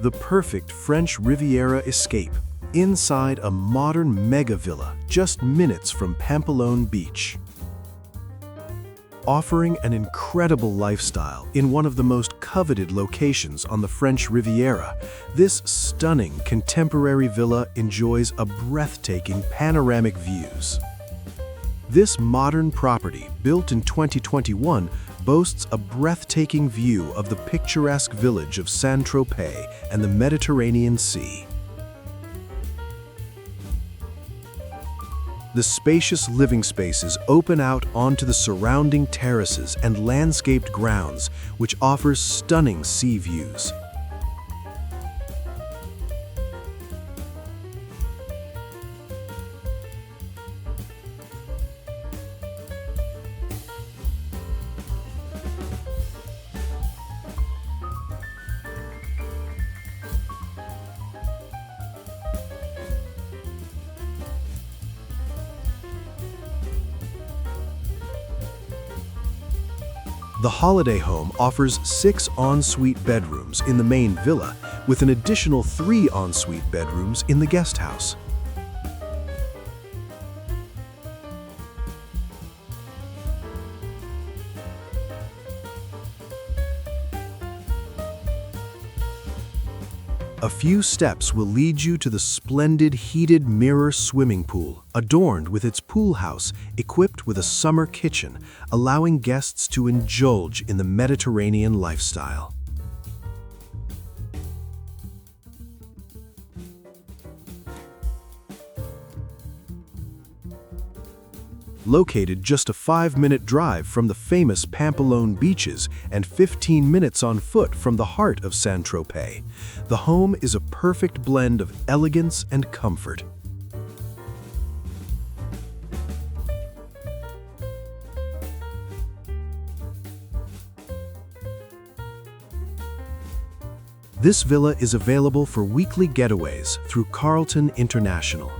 The perfect French Riviera escape, inside a modern mega villa just minutes from Pampelonne Beach. Offering an incredible lifestyle in one of the most coveted locations on the French Riviera, this stunning contemporary villa enjoys a breathtaking panoramic views. This modern property, built in 2021, boasts a breathtaking view of the picturesque village of Tropez and the Mediterranean Sea. The spacious living spaces open out onto the surrounding terraces and landscaped grounds, which offers stunning sea views. The holiday home offers 6 ensuite bedrooms in the main villa, with an additional 3 ensuite bedrooms in the guest house. A few steps will lead you to the splendid heated mirror swimming pool, adorned with its pool house, equipped with a summer kitchen, allowing guests to indulge in the Mediterranean lifestyle. Located just a 5-minute drive from the famous Pampelonne beaches and 15 minutes on foot from the heart of Saint-Tropez, the home is a perfect blend of elegance and comfort. This villa is available for weekly getaways through Carlton International.